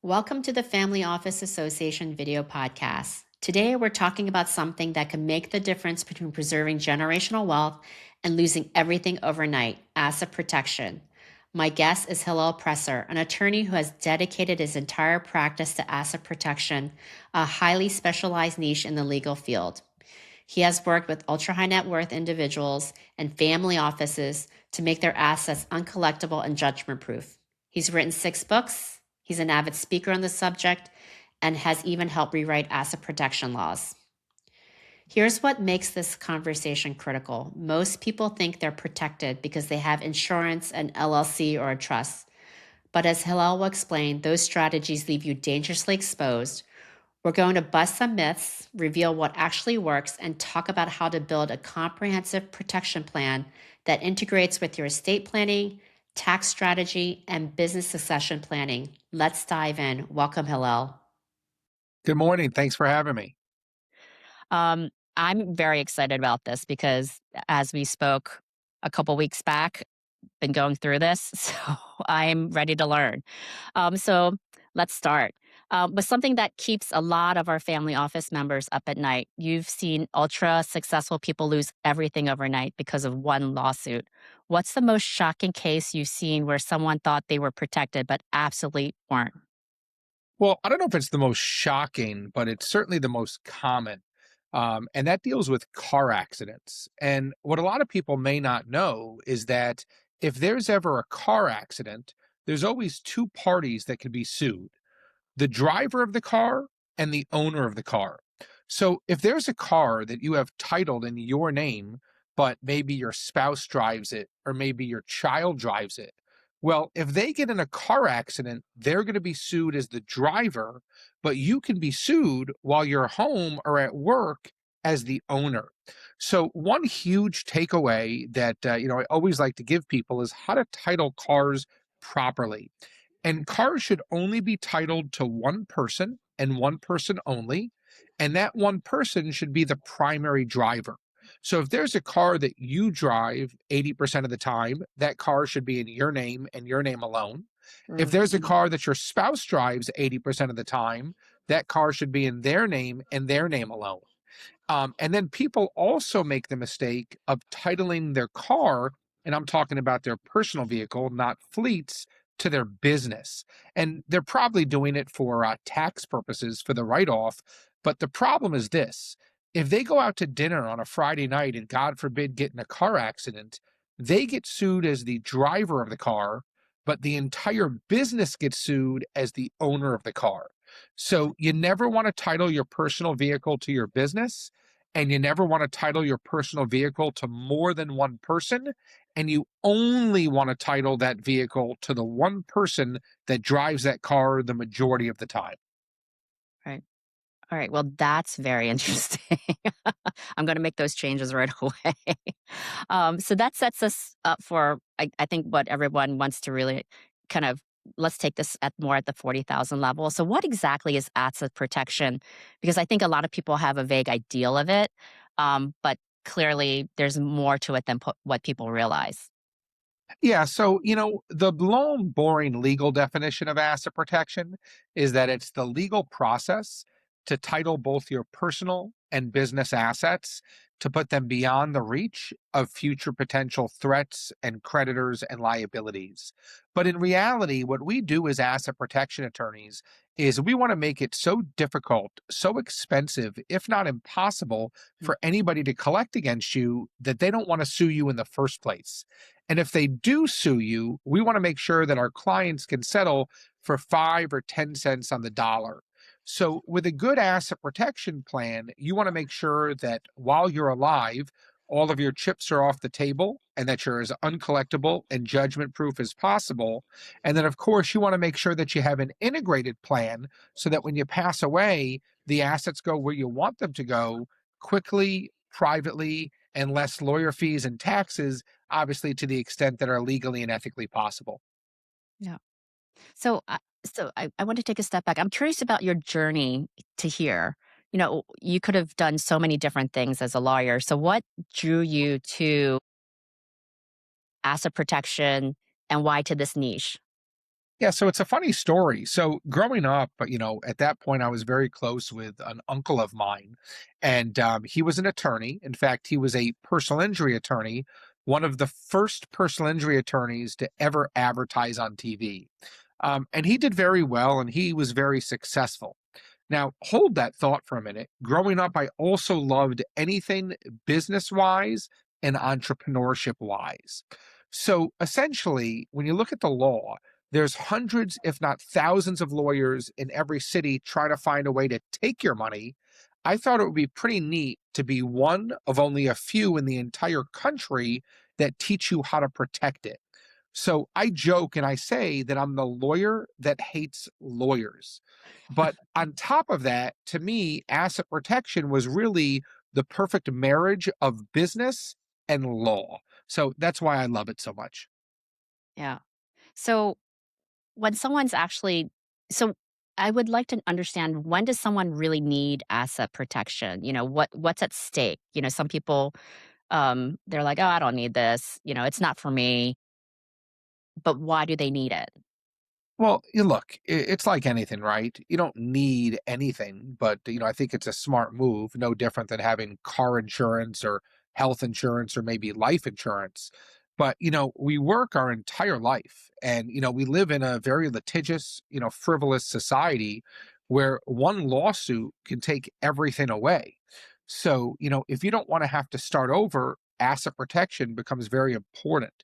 Welcome to the Family Office Association video podcast. Today, we're talking about something that can make the difference between preserving generational wealth and losing everything overnight: asset protection. My guest is Hillel Presser, an attorney who has dedicated his entire practice to asset protection, a highly specialized niche in the legal field. He has worked with ultra high net worth individuals and family offices to make their assets uncollectible and judgment proof. He's written 6 books. He's an avid speaker on the subject and has even helped rewrite asset protection laws. Here's what makes this conversation critical. Most people think they're protected because they have insurance, an LLC, or a trust. But as Hillel will explain, those strategies leave you dangerously exposed. We're going to bust some myths, reveal what actually works, and talk about how to build a comprehensive protection plan that integrates with your estate planning, tax strategy, and business succession planning. Let's dive in. Welcome, Hillel. Good morning. Thanks for having me. Um, I'm very excited about this because as we spoke a couple weeks back, been going through this, so I'm ready to learn. So let's start. With something that keeps a lot of our family office members up at night. You've seen ultra successful people lose everything overnight because of one lawsuit. What's the most shocking case you've seen where someone thought they were protected but absolutely weren't? Well, I don't know if it's the most shocking, but it's certainly the most common. And that deals with car accidents. And what a lot of people may not know is that if there's ever a car accident, there's always two parties that can be sued: the driver of the car and the owner of the car. So if there's a car that you have titled in your name, but maybe your spouse drives it or maybe your child drives it, well, if they get in a car accident, they're going to be sued as the driver, but you can be sued while you're home or at work as the owner. So one huge takeaway that I always like to give people is how to title cars properly. And cars should only be titled to one person and one person only. And that one person should be the primary driver. So if there's a car that you drive 80% of the time, that car should be in your name and your name alone. If there's a Mhm. car that your spouse drives 80% of the time, that car should be in their name and their name alone. And then people also make the mistake of titling their car, and I'm talking about their personal vehicle, not fleets, to their business. And they're probably doing it for tax purposes for the write off. But the problem is this: if they go out to dinner on a Friday night and, God forbid, get in a car accident, they get sued as the driver of the car, but the entire business gets sued as the owner of the car. So you never want to title your personal vehicle to your business, and you never want to title your personal vehicle to more than one person, and you only want to title that vehicle to the one person that drives that car the majority of the time. Right. All right. Well, that's very interesting. I'm going to make those changes right away. So that sets us up for, I think, what everyone wants to really kind of let's take this at more at the 40,000 level. So, what exactly is asset protection? Because I think a lot of people have a vague ideal of it, but clearly there's more to it than what people realize. Yeah, so, the long, boring legal definition of asset protection is that it's the legal process to title both your personal and business assets, to put them beyond the reach of future potential threats and creditors and liabilities. But in reality, what we do as asset protection attorneys is we want to make it so difficult, so expensive, if not impossible, Mm. for anybody to collect against you that they don't want to sue you in the first place. And if they do sue you, we want to make sure that our clients can settle for 5 or 10 cents on the dollar. So, with a good asset protection plan, you want to make sure that while you're alive, all of your chips are off the table and that you're as uncollectible and judgment proof as possible. And then, of course, you want to make sure that you have an integrated plan so that when you pass away, the assets go where you want them to go quickly, privately, and less lawyer fees and taxes, obviously to the extent that are legally and ethically possible. Yeah. So I want to take a step back. I'm curious about your journey to here. You could have done so many different things as a lawyer. So what drew you to asset protection and why to this niche? Yeah, so it's a funny story. So growing up, at that point, I was very close with an uncle of mine, and he was an attorney. In fact, he was a personal injury attorney, one of the first personal injury attorneys to ever advertise on TV. And he did very well, and he was very successful. Now, hold that thought for a minute. Growing up, I also loved anything business wise and entrepreneurship wise. So essentially, when you look at the law, there's hundreds, if not thousands, of lawyers in every city trying to find a way to take your money. I thought it would be pretty neat to be one of only a few in the entire country that teach you how to protect it. So I joke and I say that I'm the lawyer that hates lawyers. But on top of that, to me, asset protection was really the perfect marriage of business and law. So that's why I love it so much. Yeah. So when someone's actually so I would like to understand, when does someone really need asset protection? What's at stake? Some people, they're like, "Oh, I don't need this. It's not for me." But why do they need it? Well, you look, it's like anything, right? You don't need anything, but I think it's a smart move, no different than having car insurance or health insurance or maybe life insurance. But we work our entire life and we live in a very litigious, frivolous society where one lawsuit can take everything away. So, if you don't want to have to start over, asset protection becomes very important.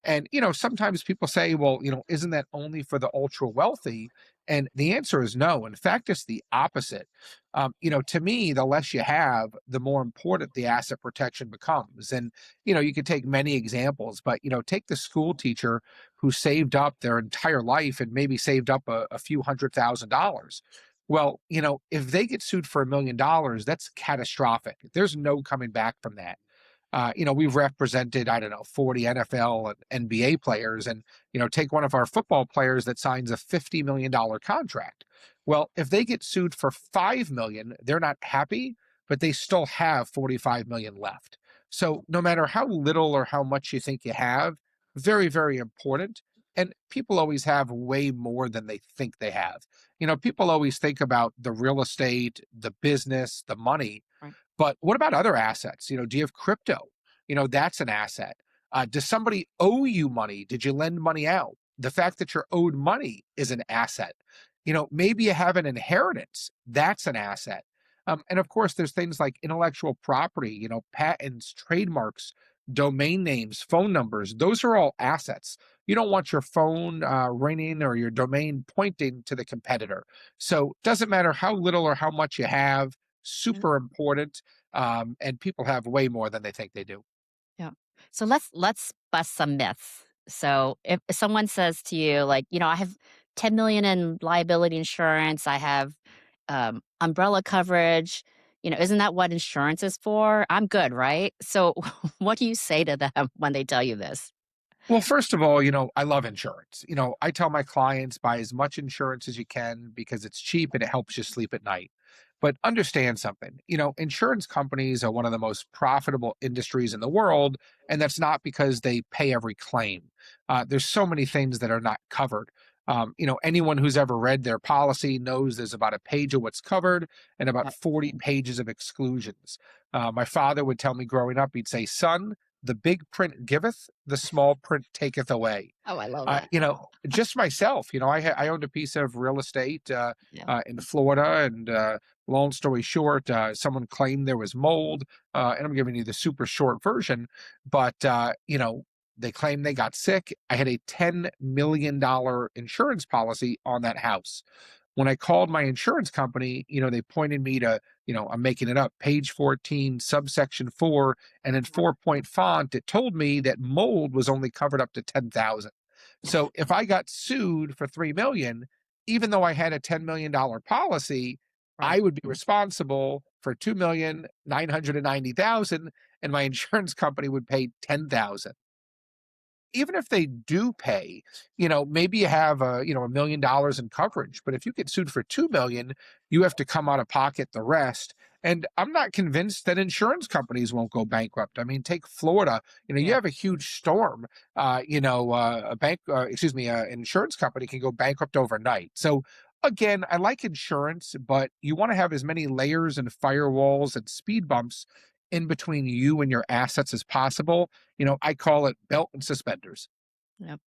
And, sometimes people say, well, isn't that only for the ultra wealthy? And the answer is no. In fact, it's the opposite. To me, the less you have, the more important the asset protection becomes. And, you could take many examples, but, take the school teacher who saved up their entire life and maybe saved up a few $100,000. Well, if they get sued for $1 million, that's catastrophic. There's no coming back from that. We've represented, I don't know, 40 NFL and NBA players, and, take one of our football players that signs a $50 million contract. Well, if they get sued for 5 million, they're not happy, but they still have 45 million left. So no matter how little or how much you think you have, very, very important. And people always have way more than they think they have. People always think about the real estate, the business, the money, Right. but what about other assets? Do you have crypto? That's an asset. Does somebody owe you money? Did you lend money out? The fact that you're owed money is an asset. Maybe you have an inheritance. That's an asset. And of course, there's things like intellectual property, patents, trademarks, domain names, phone numbers. Those are all assets. You don't want your phone ringing or your domain pointing to the competitor. So it doesn't matter how little or how much you have, Mhm. super important, and people have way more than they think they do. Yeah. So let's bust some myths. So if someone says to you, like, I have 10 million in liability insurance, I have umbrella coverage, isn't that what insurance is for? I'm good, right? So what do you say to them when they tell you this? Well, first of all, I love insurance. I tell my clients buy as much insurance as you can because it's cheap and it helps you sleep at night. But understand something, insurance companies are one of the most profitable industries in the world, and that's not because they pay every claim. There's so many things that are not covered. Anyone who's ever read their policy knows there's about a page of what's covered and about Yep. 40 pages of exclusions. My father would tell me growing up, he'd say, son, the big print giveth, the small print taketh away. Oh, I love that. Just myself, I owned a piece of real estate Yeah. in Florida, and long story short, someone claimed there was mold, and I'm giving you the super short version, but they claimed they got sick. I had a $10 million insurance policy on that house. When I called my insurance company, they pointed me to, I'm making it up, page 14, subsection 4, and in 4-point font, it told me that mold was only covered up to 10,000. So if I got sued for 3 million, even though I had a $10 million policy, Right. I would be responsible for 2,990,000, and my insurance company would pay 10,000. Even if they do pay, maybe you have $1 million in coverage, but if you get sued for 2 million, you have to come out of pocket the rest. And I'm not convinced that insurance companies won't go bankrupt. I mean, take Florida. You Yeah. have a huge storm. An insurance company can go bankrupt overnight. So again, I like insurance, but you want to have as many layers and firewalls and speed bumps in between you and your assets as possible. I call it belt and suspenders. Yep.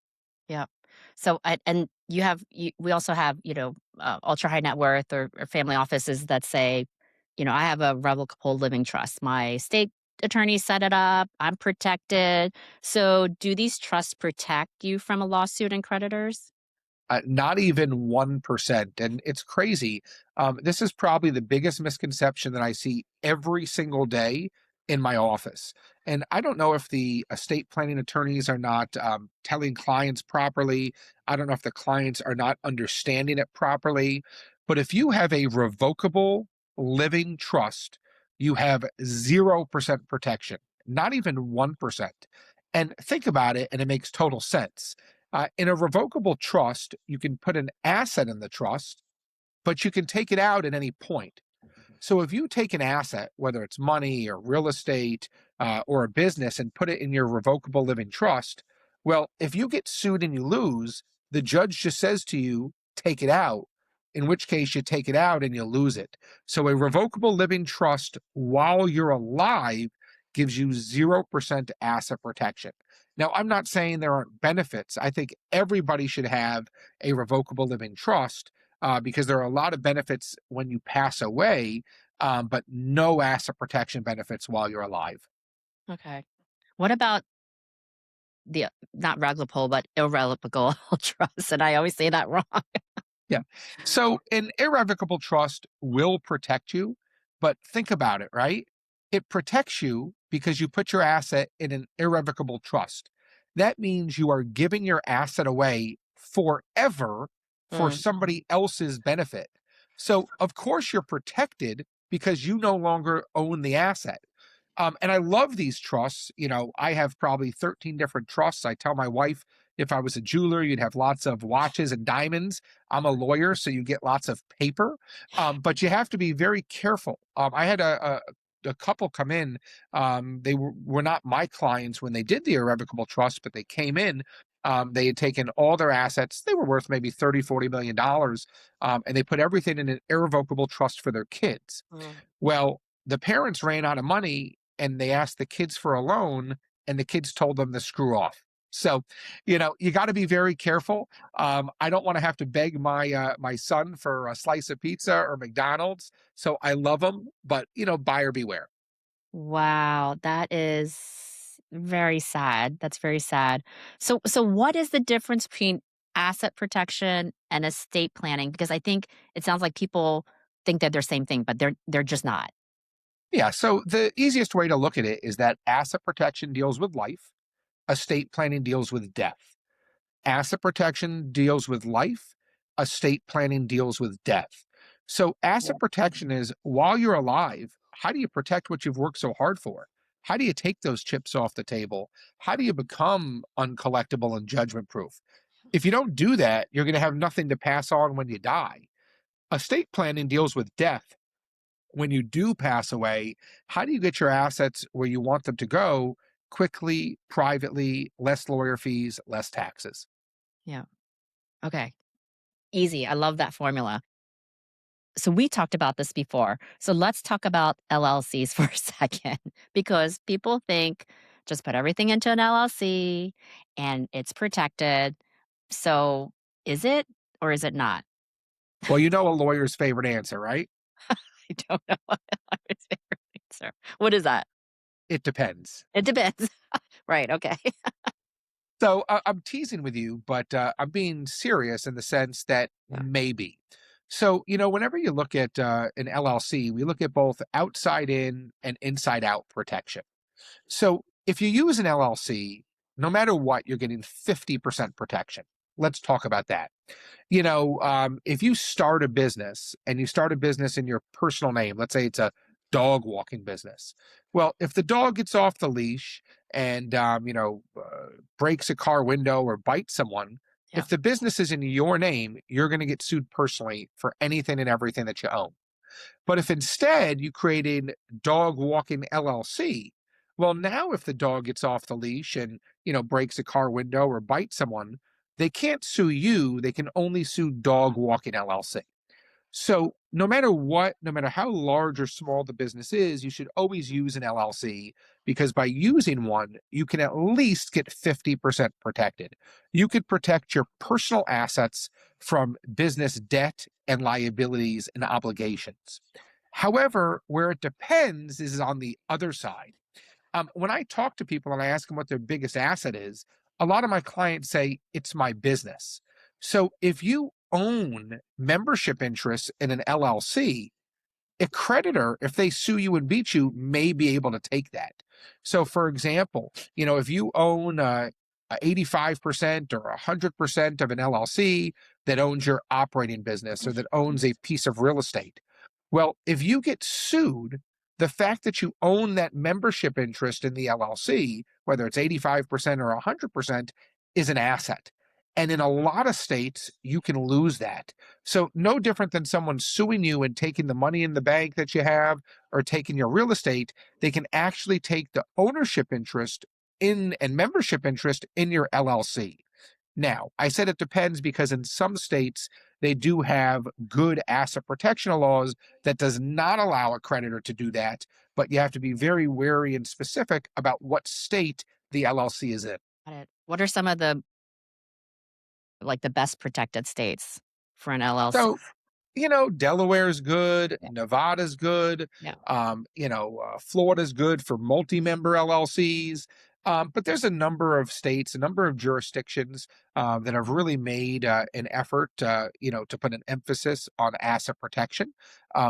Yep. So, and we also have, ultra high net worth or family offices that say, I have a revocable living trust. My state attorney set it up. I'm protected. So, do these trusts protect you from a lawsuit and creditors? Not even 1%. And it's crazy. This is probably the biggest misconception that I see every single day in my office. And I don't know if the estate planning attorneys are not telling clients properly. I don't know if the clients are not understanding it properly. But if you have a revocable living trust, you have 0% protection, not even 1%. And think about it, and it makes total sense. In a revocable trust, you can put an asset in the trust, but you can take it out at any point. So if you take an asset, whether it's money or real estate or a business, and put it in your revocable living trust, well, if you get sued and you lose, the judge just says to you, take it out, in which case you take it out and you lose it. So a revocable living trust while you're alive gives you 0% asset protection. Now, I'm not saying there aren't benefits. I think everybody should have a revocable living trust because there are a lot of benefits when you pass away, but no asset protection benefits while you're alive. Okay. What about the not revocable, but irrevocable trust? And I always say that wrong. Yeah. So an irrevocable trust will protect you, but think about it, right? It protects you because you put your asset in an irrevocable trust. That means you are giving your asset away forever for Mm, somebody else's benefit. So, of course, you're protected because you no longer own the asset. And I love these trusts. I have probably 13 different trusts. I tell my wife, if I was a jeweler, you'd have lots of watches and diamonds. I'm a lawyer, so you get lots of paper. But you have to be very careful. I had a couple come in. They were not my clients when they did the irrevocable trust, but they came in. They had taken all their assets. They were worth maybe 30, $40 million. And they put everything in an irrevocable trust for their kids. mm. Well, the parents ran out of money and they asked the kids for a loan, and the kids told them to screw off. So, you got to be very careful. I don't want to have to beg my son for a slice of pizza or McDonald's. So I love him, but buyer beware. Wow, that is very sad. That's very sad. So what is the difference between asset protection and estate planning? Because I think it sounds like people think that they're same thing, but they're just not. Yeah. So the easiest way to look at it is that asset protection deals with life, estate planning deals with death. Asset protection deals with life, estate planning deals with death. So, Yeah. asset protection is while you're alive, how do you protect what you've worked so hard for? How do you take those chips off the table? How do you become uncollectible and judgment proof? If you don't do that, you're going to have nothing to pass on when you die. Estate planning deals with death. When you do pass away, how do you get your assets where you want them to go quickly, privately, less lawyer fees, less taxes? Yeah. Okay. Easy. I love that formula. So we talked about this before. So let's talk about LLCs for a second because people think just put everything into an LLC and it's protected. So is it or is it not? Well, you know a lawyer's favorite answer, right? I don't know what I would say for answer. What is that? It depends. It depends. Right. Okay. So I'm teasing with you, but I'm being serious in the sense that Yeah. maybe. So, whenever you look at an LLC, we look at both outside in and inside out protection. So, if you use an LLC, no matter what, you're getting 50% protection. Let's talk about that. If you start a business and you start a business in your personal name, let's say it's a dog walking business. Well, if the dog gets off the leash and, breaks a car window or bites someone, Yeah. if the business is in your name, you're going to get sued personally for anything and everything that you own. But if instead you create a dog walking LLC, well, now if the dog gets off the leash and, breaks a car window or bites someone, they can't sue you. They can only sue Dog Walking LLC. So no matter what, no matter how large or small the business is, you should always use an LLC because by using one, you can at least get 50% protected. You could protect your personal assets from business debt and liabilities and obligations. However, where it depends is on the other side. When I talk to people and I ask them what their biggest asset is, a lot of my clients say it's my business. So if you own membership interests in an LLC, a creditor, if they sue you and beat you, may be able to take that. So, for example, if you own 85% or 100% of an LLC that owns your operating business or that owns a piece of real estate, well, if you get sued, the fact that you own that membership interest in the LLC, whether it's 85% or 100%, is an asset. And in a lot of states, you can lose that. So, no different than someone suing you and taking the money in the bank that you have or taking your real estate, they can actually take the ownership interest in and membership interest in your LLC. Now, I said it depends because in some states, they do have good asset protection laws that does not allow a creditor to do that, but you have to be very wary and specific about what state the LLC is in. Got it. What are some of the best protected states for an LLC? So, Delaware's good, Yeah. Nevada's good, Yeah. Florida's good for multi-member LLCs. But there's a number of states, a number of jurisdictions that have really made an effort, to put an emphasis on asset protection.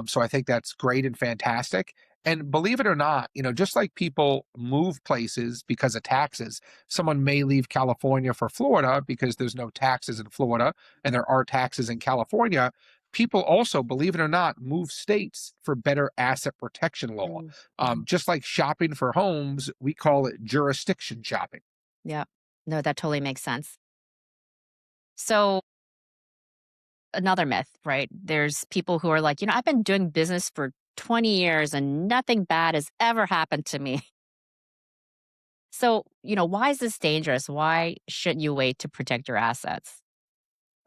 So I think that's great and fantastic. And believe it or not, just like people move places because of taxes, someone may leave California for Florida because there's no taxes in Florida and there are taxes in California. People also, believe it or not, move states for better asset protection law. Mm. Just like shopping for homes, we call it jurisdiction shopping. Yeah. No, that totally makes sense. So, another myth, right? There's people who are like, I've been doing business for 20 years and nothing bad has ever happened to me. So, why is this dangerous? Why shouldn't you wait to protect your assets?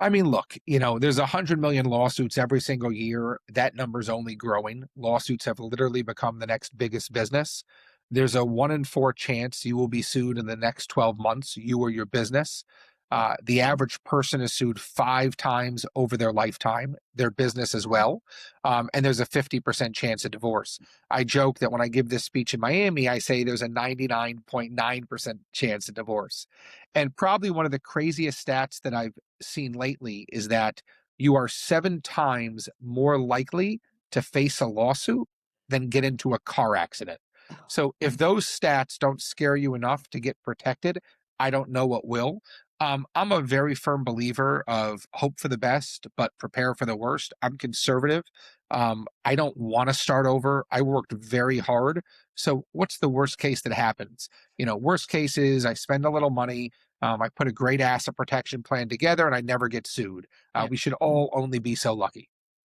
I mean, look, there's 100 million lawsuits every single year. That number's only growing. Lawsuits have literally become the next biggest business. There's a 1 in 4 chance you will be sued in the next 12 months, you or your business. The average person is sued 5 times over their lifetime, their business as well. And there's a 50% chance of divorce. I joke that when I give this speech in Miami, I say there's a 99.9% chance of divorce. And probably one of the craziest stats that I've seen lately is that you are 7 times more likely to face a lawsuit than get into a car accident. Oh, So if those stats don't scare you enough to get protected, I don't know what will. I'm a very firm believer of hope for the best, but prepare for the worst. I'm conservative. I don't want to start over. I worked very hard. So what's the worst case that happens? Worst case is I spend a little money. I put a great asset protection plan together and I never get sued. yeah, We should all only be so lucky.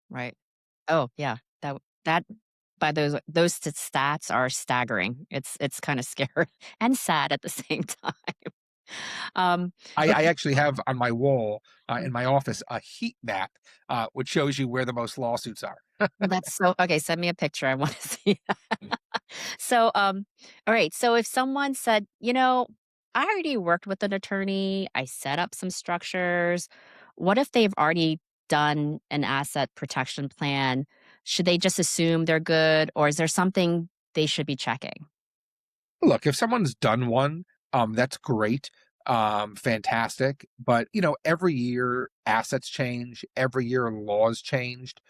right. Oh, yeah. That by those stats are staggering. It's kind of scary and sad at the same time. I Okay. actually have on my wall in my office a heat map, which shows you where the most lawsuits are. That's so okay. Send me a picture. I want to see that. So, all right. So if someone said, I already worked with an attorney, I set up some structures. What if they've already done an asset protection plan? Should they just assume they're good, or is there something they should be checking? Look, if someone's done one, that's great, fantastic. But every year assets change, every year laws changed.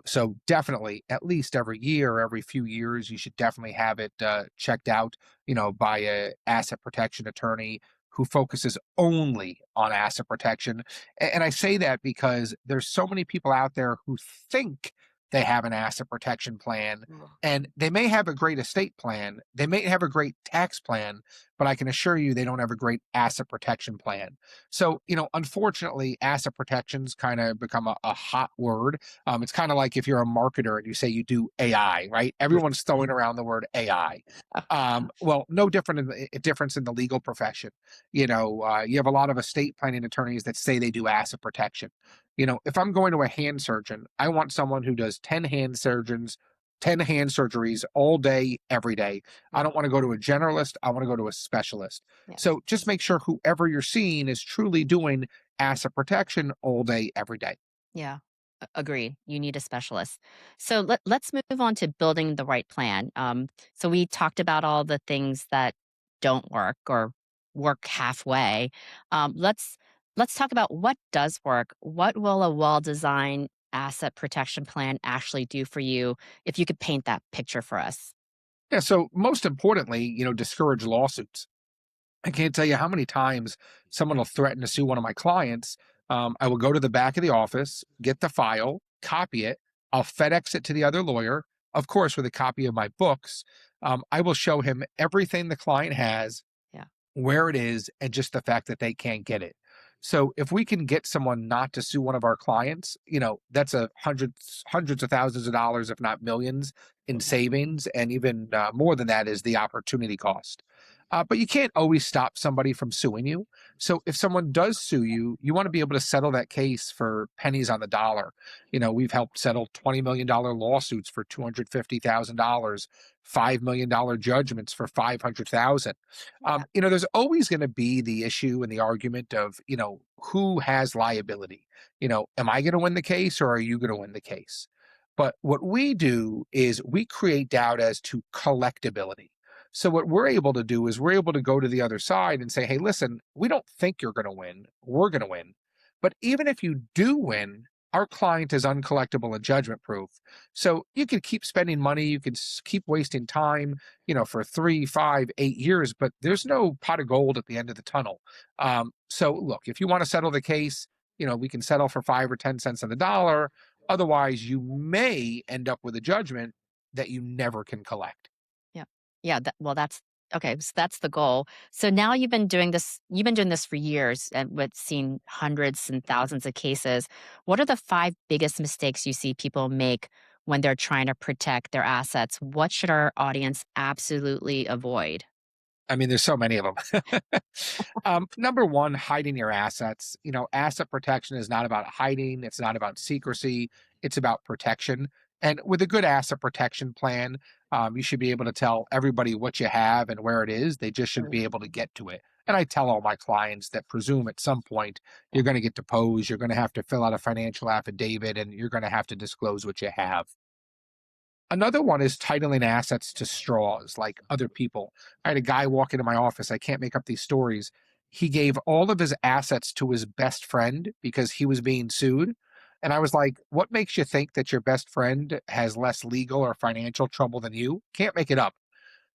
So definitely, at least every year, every few years, you should definitely have it checked out, by a asset protection attorney who focuses only on asset protection. And I say that because there's so many people out there who think they have an asset protection plan Ugh. and they may have a great estate plan, they may have a great tax plan, but I can assure you they don't have a great asset protection plan. So, unfortunately, asset protections kind of become a hot word. It's kind of like if you're a marketer and you say you do AI, right? Everyone's throwing around the word AI. Well, no different difference in the legal profession. You have a lot of estate planning attorneys that say they do asset protection. If I'm going to a hand surgeon, I want someone who does 10 hand surgeries all day, every day. I Yeah. don't want to go to a generalist. I want to go to a specialist. Yeah. So just make sure whoever you're seeing is truly doing asset protection all day, every day. Yeah. Agreed. You need a specialist. So let's move on to building the right plan. So we talked about all the things that don't work or work halfway. Let's talk about what does work. What will a well-designed asset protection plan actually do for you? If you could paint that picture for us. Yeah. So most importantly, discourage lawsuits. I can't tell you how many times someone will threaten to sue one of my clients. I will go to the back of the office, get the file, copy it. I'll FedEx it to the other lawyer, of course, with a copy of my books. I will show him everything the client has, Yeah. where it is, and just the fact that they can't get it. So if we can get someone not to sue one of our clients, that's a hundreds of thousands of dollars, if not millions, in savings, and even more than that is the opportunity cost. But you can't always stop somebody from suing you. So if someone does sue you, you want to be able to settle that case for pennies on the dollar. We've helped settle $20 million lawsuits for $250,000, $5 million judgments for 500,000. Yeah. There's always going to be the issue and the argument of, who has liability? Am I going to win the case or are you going to win the case? But what we do is we create doubt as to collectability. So what we're able to do is we're able to go to the other side and say, hey, listen, we don't think you're going to win. We're going to win. But even if you do win, our client is uncollectible and judgment proof. So you can keep spending money, you can keep wasting time, for 3, 5, 8 years, but there's no pot of gold at the end of the tunnel. So look, if you want to settle the case, we can settle for 5 or 10 cents on the dollar. Otherwise, you may end up with a judgment that you never can collect. Yeah. Yeah, well, that's okay, so that's the goal. So now you've been doing this for years and with seeing hundreds and thousands of cases. What are the 5 biggest mistakes you see people make when they're trying to protect their assets? What should our audience absolutely avoid? I mean, there's so many of them. Number one, hiding your assets. Asset protection is not about hiding, it's not about secrecy, it's about protection. And with a good asset protection plan, you should be able to tell everybody what you have and where it is. They just should be able to get to it. And I tell all my clients that presume at some point Yeah. you're going to get deposed, you're going to have to fill out a financial affidavit, and you're going to have to disclose what you have. Another one is titling assets to straws, like other people. I had a guy walk into my office. I can't make up these stories. He gave all of his assets to his best friend because he was being sued. And I was like, what makes you think that your best friend has less legal or financial trouble than you? Can't make it up.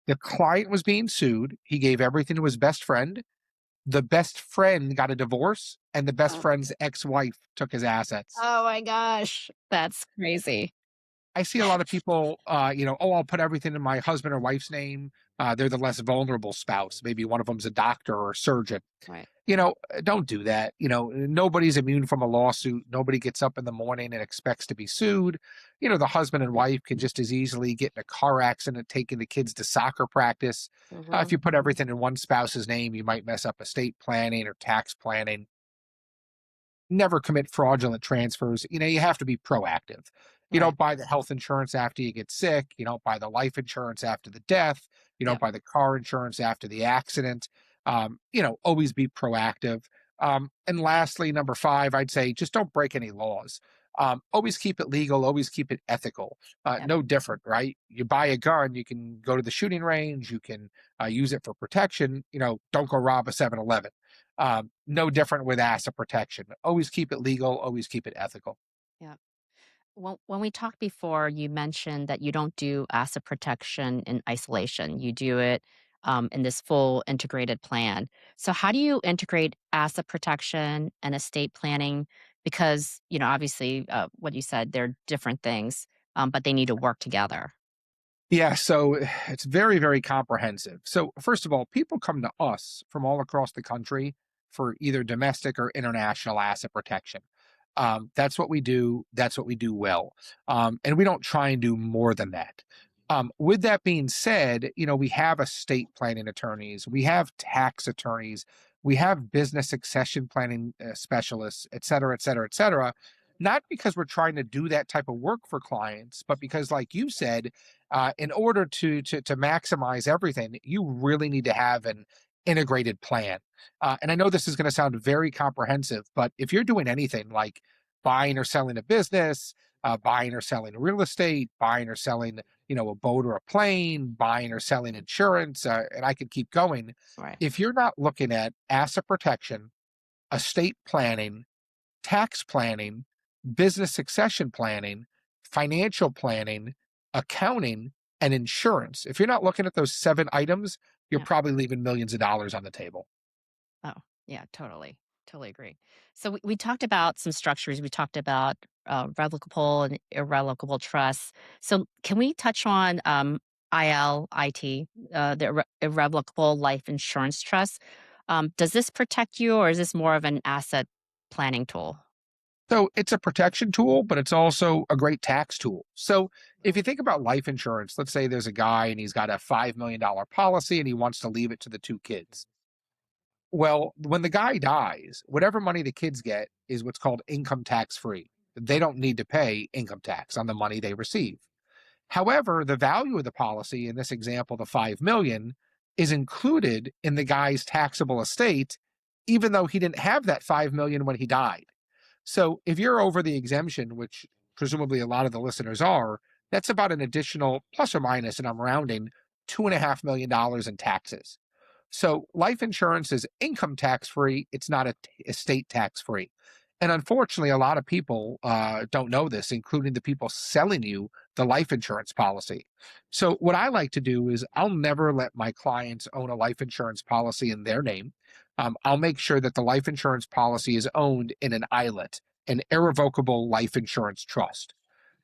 The client was being sued. He gave everything to his best friend. The best friend got a divorce, and the best Oh. friend's ex wife took his assets. Oh my gosh. That's crazy. I see a lot of people, oh, I'll put everything in my husband or wife's name. They're the less vulnerable spouse. Maybe one of them's a doctor or a surgeon. Right. Don't do that. Nobody's immune from a lawsuit. Nobody gets up in the morning and expects to be sued. The husband and wife can just as easily get in a car accident taking the kids to soccer practice. If Mhm. you put everything in one spouse's name, you might mess up estate planning or tax planning. Never commit fraudulent transfers. You have to be proactive. You Right. don't buy the health insurance after you get sick. You don't buy the life insurance after the death. You don't Yep. buy the car insurance after the accident. Always be proactive. And lastly, number 5, I'd say just don't break any laws. Always keep it legal. Always keep it ethical. Yep. No different, right? You buy a gun, you can go to the shooting range. You can use it for protection. Don't go rob a 7-Eleven. No different with asset protection. Always keep it legal, always keep it ethical. Yep. When we talked before, you mentioned that you don't do asset protection in isolation. You do it in this full integrated plan. So, how do you integrate asset protection and estate planning? Because, obviously, what you said, they're different things, but they need to work together. Yeah, so it's very, very comprehensive. So, first of all, people come to us from all across the country for either domestic or international asset protection. That's what we do. That's what we do well. And we don't try and do more than that. With that being said, we have estate planning attorneys, we have tax attorneys, we have business succession planning specialists, et cetera, et cetera, et cetera. Not because we're trying to do that type of work for clients, but because, like you said, in order to maximize everything, you really need to have an integrated plan. And I know this is going to sound very comprehensive, but if you're doing anything like buying or selling a business, buying or selling real estate, buying or selling, a boat or a plane, buying or selling insurance, and I could keep going. Right. If you're not looking at asset protection, estate planning, tax planning, business succession planning, financial planning, accounting, and insurance. If you're not looking at those 7 items, you're Yeah. probably leaving millions of dollars on the table. Oh, yeah, totally. Totally agree. So we talked about some structures. We talked about revocable and irrevocable trusts. So can we touch on ILIT, the irrevocable life insurance trust? Does this protect you, or is this more of an asset planning tool? So it's a protection tool, but it's also a great tax tool. So if you think about life insurance, let's say there's a guy and he's got a $5 million policy and he wants to leave it to the 2 kids. Well, when the guy dies, whatever money the kids get is what's called income tax free. They don't need to pay income tax on the money they receive. However, the value of the policy, in this example, the 5 million, is included in the guy's taxable estate, even though he didn't have that 5 million when he died. So if you're over the exemption, which presumably a lot of the listeners are, that's about an additional plus or minus, and I'm rounding, $2.5 million in taxes. So life insurance is income tax free. It's not estate tax free. And unfortunately, a lot of people don't know this, including the people selling you the life insurance policy. So, what I like to do is I'll never let my clients own a life insurance policy in their name. I'll make sure that the life insurance policy is owned in an ILET, an irrevocable life insurance trust.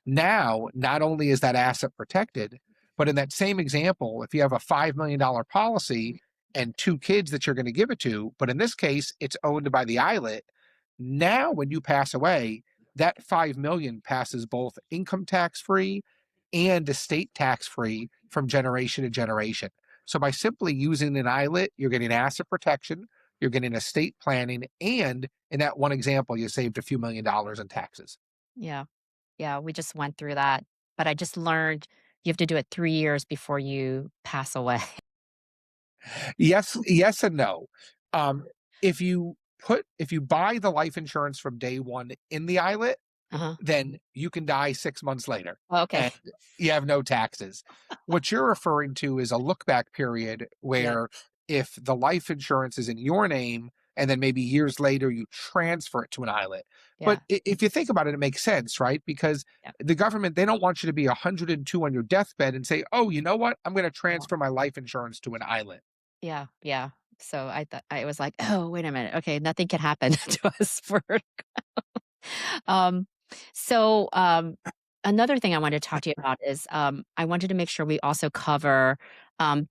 Now, not only is that asset protected, but in that same example, if you have a $5 million policy and 2 kids that you're going to give it to, but in this case, it's owned by the islet. Now, when you pass away, that 5 million passes both income tax free and estate tax free from generation to generation. So by simply using an islet, you're getting asset protection, you're getting estate planning, and in that one example, you saved a few $1 million in taxes. Yeah. Yeah, we just went through that, but I just learned you have to do it 3 years before you pass away. Yes, yes and no. Um, if you buy the life insurance from day one in the islet, Uh-huh. then you can die 6 months later, Okay. and you have no taxes. What you're referring to is a look back period Yeah, where if the life insurance is in your name and then maybe years later you transfer it to an islet. But yeah, if you think about it, it makes sense, right? Because yeah. the government, they don't want you to be 102 on your deathbed and say, oh, you know what? I'm going to Oh, transfer my life insurance to an islet. yeah, yeah. So I thought I was like, "Oh, wait a minute. Okay, nothing can happen to us for." Um, so another thing I wanted to talk to you about is I wanted to make sure we also cover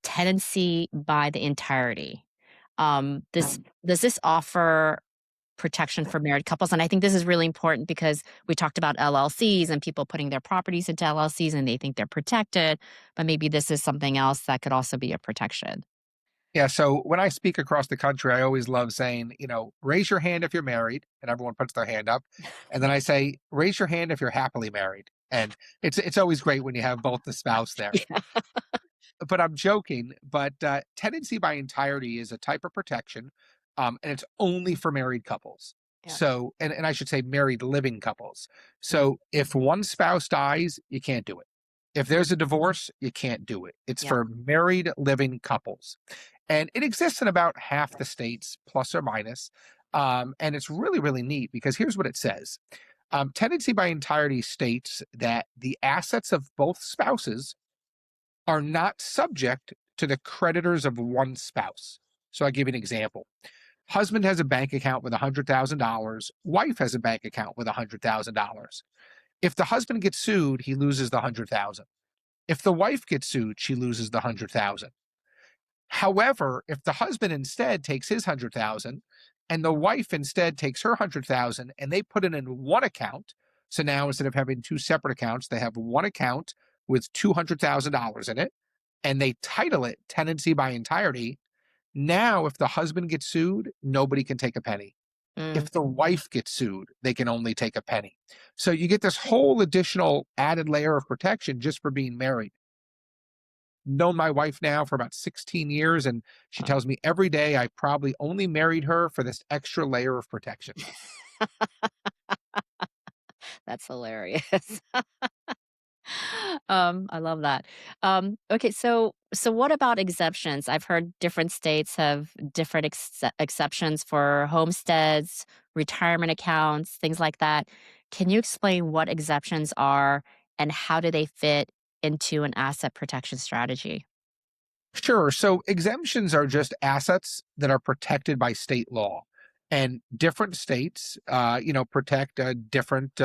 tenancy by the entirety. This does this offer protection for married couples? And I think this is really important because we talked about LLCs and people putting their properties into LLCs and they think they're protected, but maybe this is something else that could also be a protection. Yeah, so when I speak across the country, I always love saying, raise your hand if you're married, and everyone puts their hand up. And then I say, raise your hand if you're happily married. And it's always great when you have both the spouse there. Yeah. But I'm joking, but tenancy by entirety is a type of protection, and it's only for married couples. Yeah. So, and I should say married living couples. Mm, So if one spouse dies, you can't do it. If there's a divorce, you can't do it. It's yeah. for married living couples. And it exists in about half the states, plus or minus. And it's really, really neat because here's what it says. Tenancy by entirety states that the assets of both spouses are not subject to the creditors of one spouse. So I'll give you an example. Husband has a bank account with $100,000. Wife has a bank account with $100,000. If the husband gets sued, he loses the 100,000. If the wife gets sued, she loses the 100,000. However, if the husband instead takes his 100,000 and the wife instead takes her 100,000 and they put it in one account, so now instead of having two separate accounts, they have one account with $200,000 in it and they title it tenancy by entirety. Now, if the husband gets sued, nobody can take a penny. Mm. If the wife gets sued, they can only take a penny. So you get this whole additional added layer of protection just for being married. Known my wife now for about 16 years, and she Wow. tells me every day I probably only married her for this extra layer of protection. That's hilarious. I love that. Okay, so what about exemptions? I've heard different states have different exceptions for homesteads, retirement accounts, things like that. Can you explain what exceptions are and how do they fit into an asset protection strategy? Sure. So exemptions are just assets that are protected by state law, and different states, protect different,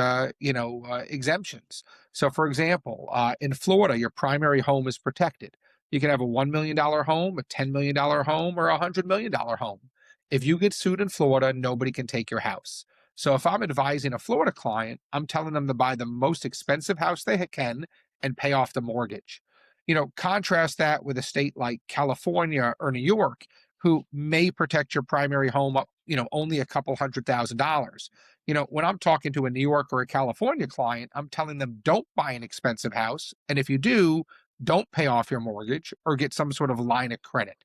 exemptions. So, for example, in Florida, your primary home is protected. You can have a $1 million home, a $10 million home, or a $100 million home. If you get sued in Florida, nobody can take your house. So, if I'm advising a Florida client, I'm telling them to buy the most expensive house they can and pay off the mortgage. Contrast that with a state like California or New York, who may protect your primary home up, only a couple $100,000. When I'm talking to a New York or a California client, I'm telling them don't buy an expensive house. And if you do, don't pay off your mortgage or get some sort of line of credit.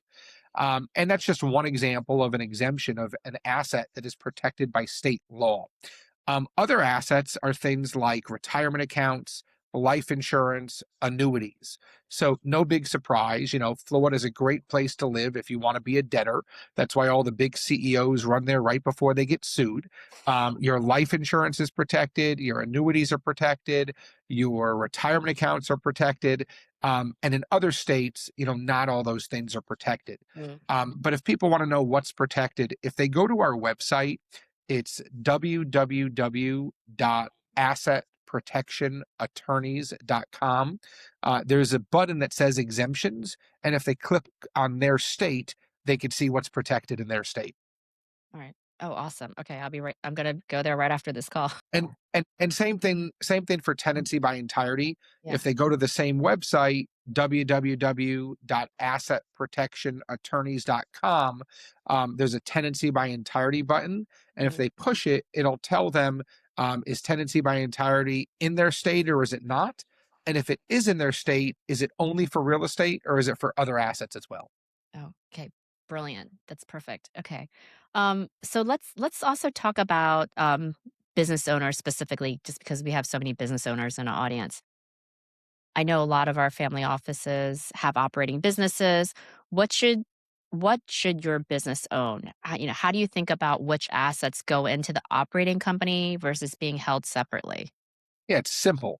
And that's just one example of an exemption of an asset that is protected by state law. Other assets are things like retirement accounts, life insurance, annuities. So, no big surprise. Florida is a great place to live if you want to be a debtor. That's why all the big CEOs run there right before they get sued. Your life insurance is protected, your annuities are protected, your retirement accounts are protected. And in other states, not all those things are protected. Mm. But if people want to know what's protected, if they go to our website, it's www.assetprotectionattorneys.com. There's a button that says exemptions, and if they click on their state, they can see what's protected in their state. All right. Oh, awesome. Okay, I'm gonna go there right after this call. And same thing for tenancy by entirety. Yeah. If they go to the same website, www.assetprotectionattorneys.com, there's a tenancy by entirety button, and if Mhm. they push it, it'll tell them, is tenancy by entirety in their state or is it not? And if it is in their state, is it only for real estate or is it for other assets as well? Oh, okay. Brilliant. That's perfect. Okay. So let's also talk about business owners specifically, just because we have so many business owners in our audience. I know a lot of our family offices have operating businesses. What should what should your business own? How do you think about which assets go into the operating company versus being held separately? Yeah, it's simple.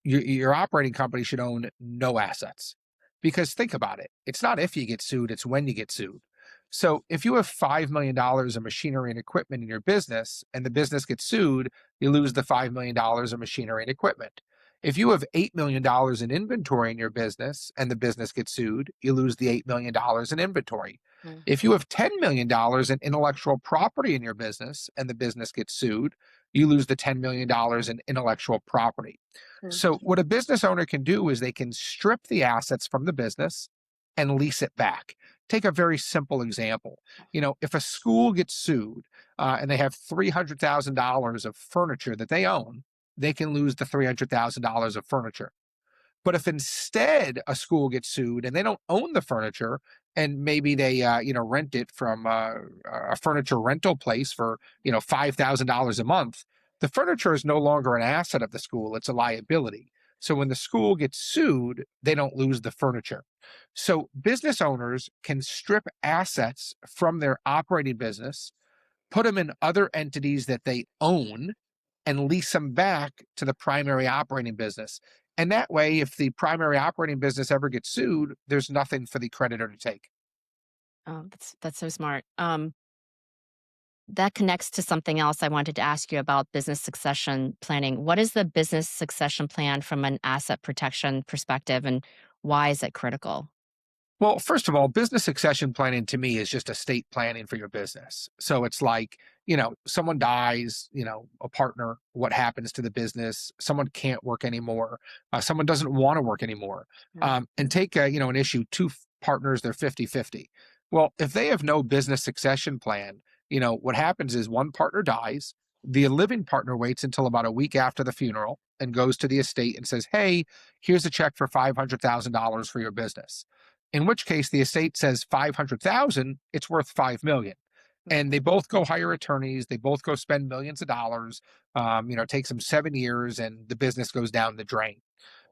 Your operating company should own no assets because think about it. It's not if you get sued, it's when you get sued. So if you have $5 million of machinery and equipment in your business and the business gets sued, you lose the $5 million of machinery and equipment. If you have $8 million in inventory in your business and the business gets sued, you lose the $8 million in inventory. Mm, If you have $10 million in intellectual property in your business and the business gets sued, you lose the $10 million in intellectual property. mm, So, what a business owner can do is they can strip the assets from the business and lease it back. Take a very simple example. If a school gets sued and they have $300,000 of furniture that they own, they can lose the $300,000 of furniture. But if instead a school gets sued and they don't own the furniture, and maybe they rent it from a furniture rental place for $5,000 a month, the furniture is no longer an asset of the school; it's a liability. So when the school gets sued, they don't lose the furniture. So business owners can strip assets from their operating business, put them in other entities that they own, and lease them back to the primary operating business. And that way, if the primary operating business ever gets sued, there's nothing for the creditor to take. oh, that's so smart. that connects to something else I wanted to ask you about business succession planning. What is the business succession plan from an asset protection perspective, and why is it critical? Well, first of all, business succession planning to me is just estate planning for your business. So it's like, someone dies, a partner, what happens to the business? Someone can't work anymore. Someone doesn't want to work anymore. Yeah. And take, an issue, partners, they're 50-50. Well, if they have no business succession plan, what happens is one partner dies. The living partner waits until about a week after the funeral and goes to the estate and says, "Hey, here's a check for $500,000 for your business." In which case the estate says 500,000, it's worth 5 million. And they both go hire attorneys, they both go spend millions of dollars. It takes them 7 years and the business goes down the drain.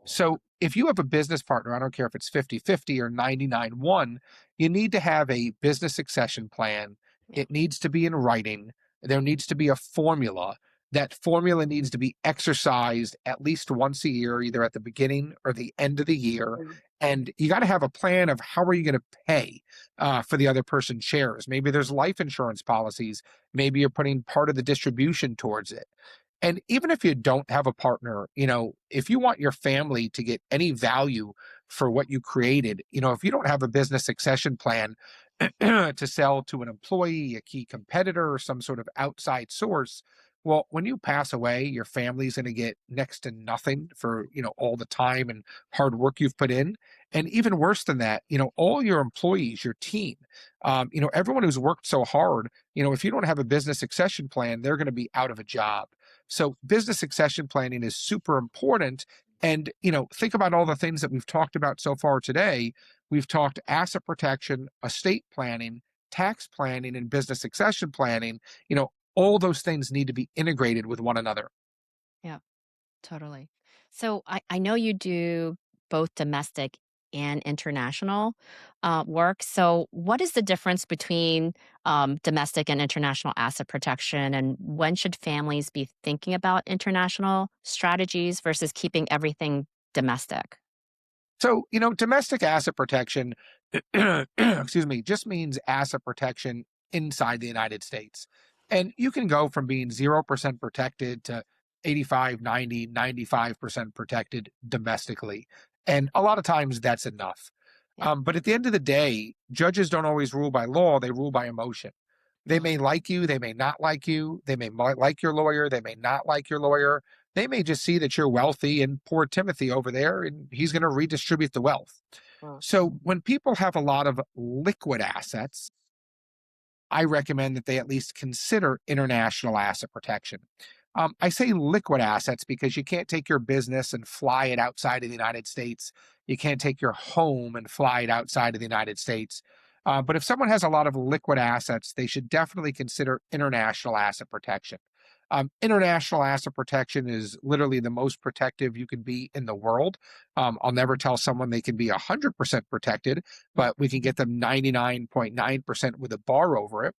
So if you have a business partner, I don't care if it's 50-50 or 99-1, you need to have a business succession plan. Yeah. It needs to be in writing. There needs to be a formula. That formula needs to be exercised at least once a year, either at the beginning or the end of the year. And you got to have a plan of how are you going to pay for the other person's shares. Maybe there's life insurance policies. Maybe you're putting part of the distribution towards it. And even if you don't have a partner, if you want your family to get any value for what you created, if you don't have a business succession plan to sell to an employee, a key competitor, or some sort of outside source, well, when you pass away, your family's going to get next to nothing for, all the time and hard work you've put in. And even worse than that, all your employees, your team, everyone who's worked so hard, if you don't have a business succession plan, they're going to be out of a job. So business succession planning is super important. And, think about all the things that we've talked about so far today. We've talked asset protection, estate planning, tax planning, and business succession planning. All those things need to be integrated with one another. Yeah. Totally. So I know you do both domestic and international work. So, what is the difference between domestic and international asset protection? And when should families be thinking about international strategies versus keeping everything domestic? So, domestic asset protection, excuse me, just means asset protection inside the United States. And you can go from being 0% protected to 85, 90, 95% protected domestically. And a lot of times that's enough. Yeah. But at the end of the day, judges don't always rule by law, they rule by emotion. They Mm, may like you, they may not like you, they may like your lawyer, they may not like your lawyer. They may just see that you're wealthy and poor Timothy over there, and he's going to redistribute the wealth. mm, So when people have a lot of liquid assets, I recommend that they at least consider international asset protection. I say liquid assets because you can't take your business and fly it outside of the United States. You can't take your home and fly it outside of the United States. But if someone has a lot of liquid assets, they should definitely consider international asset protection. International asset protection is literally the most protective you can be in the world. I'll never tell someone they can be 100% protected, mm, but we can get them 99.9% with a bar over it.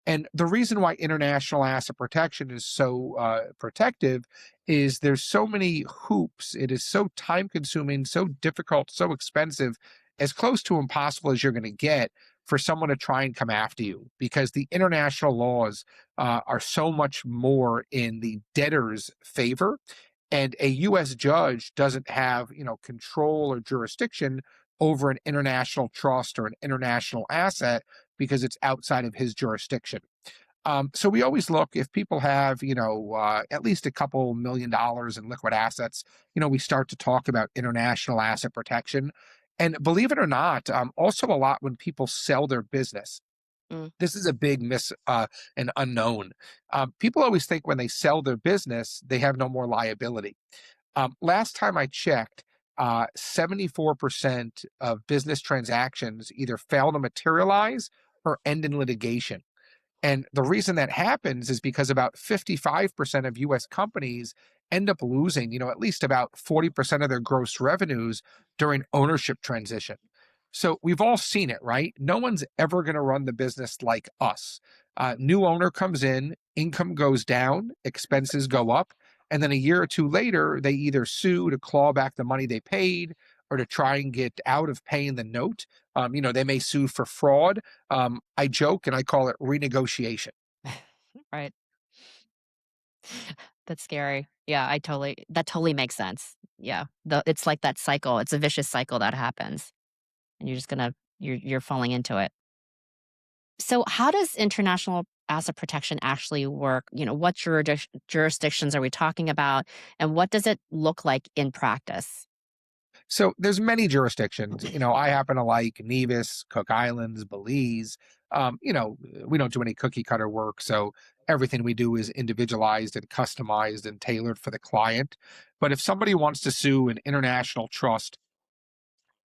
And the reason why international asset protection is so protective is there's so many hoops. It is so time consuming, so difficult, so expensive, as close to impossible as you're going to get for someone to try and come after you because the international laws are so much more in the debtor's favor. And a U.S. judge doesn't have, control or jurisdiction over an international trust or an international asset because it's outside of his jurisdiction. So we always look if people have, at least a couple $1 million in liquid assets, we start to talk about international asset protection. And believe it or not, also a lot when people sell their business. mm. This is a big miss and unknown. People always think when they sell their business, they have no more liability. Last time I checked, 74% of business transactions either fail to materialize or end in litigation. And the reason that happens is because about 55% of US companies end up losing, at least about 40% of their gross revenues during ownership transition. So we've all seen it, right? No one's ever going to run the business like us. New owner comes in, income goes down, expenses go up, and then a year or two later, they either sue to claw back the money they paid or to try and get out of paying the note. They may sue for fraud. I joke and I call it renegotiation. Right. That's scary. Yeah, that totally makes sense. Yeah. It's like that cycle. It's a vicious cycle that happens, and you're falling into it. So how does international asset protection actually work? What jurisdictions are we talking about, and what does it look like in practice? So there's many jurisdictions. I happen to like Nevis, Cook Islands, Belize. We don't do any cookie cutter work, so everything we do is individualized and customized and tailored for the client. But if somebody wants to sue an international trust,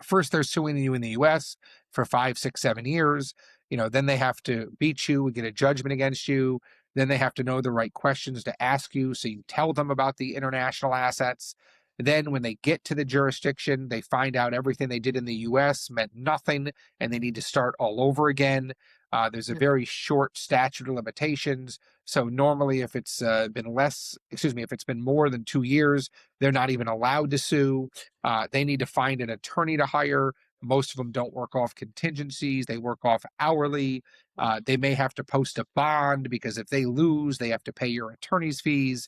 first they're suing you in the US for 5, 6, 7 years. Then they have to beat you and get a judgment against you. Then they have to know the right questions to ask you. So you tell them about the international assets. Then when they get to the jurisdiction, they find out everything they did in the US meant nothing and they need to start all over again. There's a Mm. very short statute of limitations. So normally, if it's if it's been more than 2 years, they're not even allowed to sue. They need to find an attorney to hire. Most of them don't work off contingencies, they work off hourly. They may have to post a bond because if they lose, they have to pay your attorney's fees.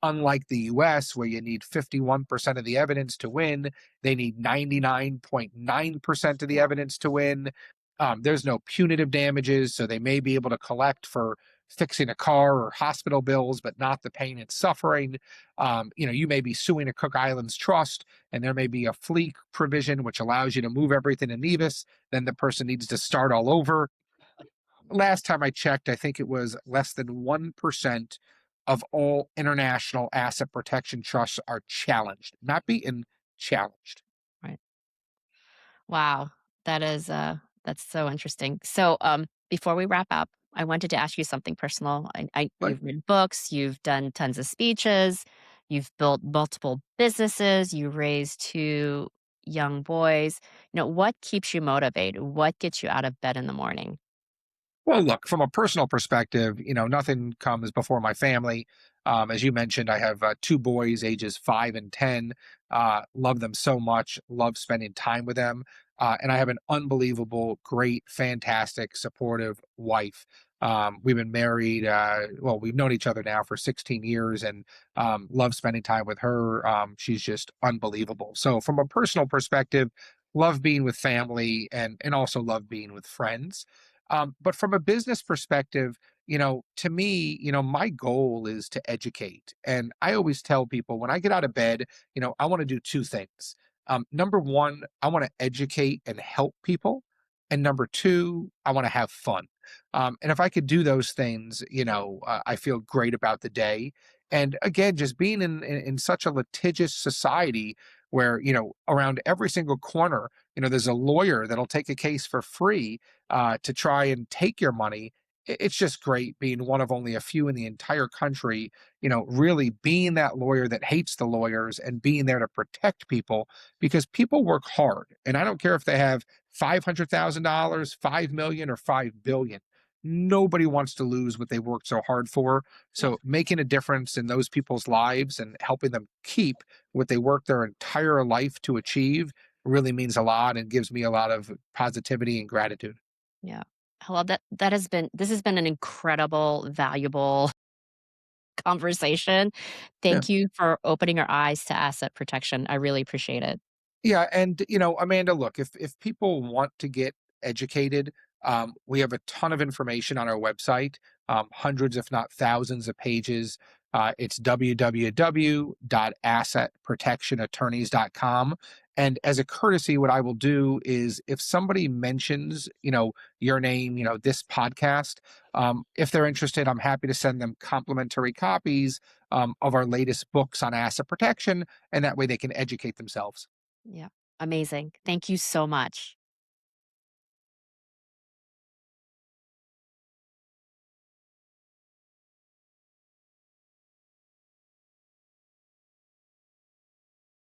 Unlike the US, where you need 51% of the evidence to win, they need 99.9% of the evidence to win. There's no punitive damages, so they may be able to collect for fixing a car or hospital bills, but not the pain and suffering. You may be suing a Cook Islands trust, and there may be a fleet provision which allows you to move everything to Nevis. Then the person needs to start all over. Last time I checked, I think it was less than 1% of all international asset protection trusts are challenged, not beaten, challenged. Right. Wow. That's so interesting. So, before we wrap up, I wanted to ask you something personal. But You've written books, you've done tons of speeches, you've built multiple businesses, you raised two young boys. What keeps you motivated? What gets you out of bed in the morning? Well, look, from a personal perspective, nothing comes before my family. As you mentioned, I have two boys, ages 5 and 10. Love them so much. Love spending time with them. And I have an unbelievable, great, fantastic, supportive wife. We've been married. Well, we've known each other now for 16 years, and love spending time with her. She's just unbelievable. So, from a personal perspective, love being with family, and also love being with friends. But from a business perspective, to me, my goal is to educate. And I always tell people when I get out of bed, I want to do two things. Number one, I want to educate and help people. And number two, I want to have fun. And if I could do those things, I feel great about the day. And again, just being in such a litigious society where, around every single corner, there's a lawyer that'll take a case for free to try and take your money. It's just great being one of only a few in the entire country, really being that lawyer that hates the lawyers and being there to protect people because people work hard. And I don't care if they have $500,000, 5 million, or 5 billion. Nobody wants to lose what they worked so hard for. Yeah. So making a difference in those people's lives and helping them keep what they worked their entire life to achieve really means a lot and gives me a lot of positivity and gratitude. Yeah. Well, this has been an incredible, valuable conversation. Yeah. Thank you for opening your eyes to asset protection. I really appreciate it. Yeah, and Amanda, look, if people want to get educated, we have a ton of information on our website, hundreds, if not thousands, of pages. It's www.assetprotectionattorneys.com. And as a courtesy, what I will do is if somebody mentions, your name, this podcast, if they're interested, I'm happy to send them complimentary copies of our latest books on asset protection, and that way they can educate themselves. Yeah. Amazing. Thank you so much.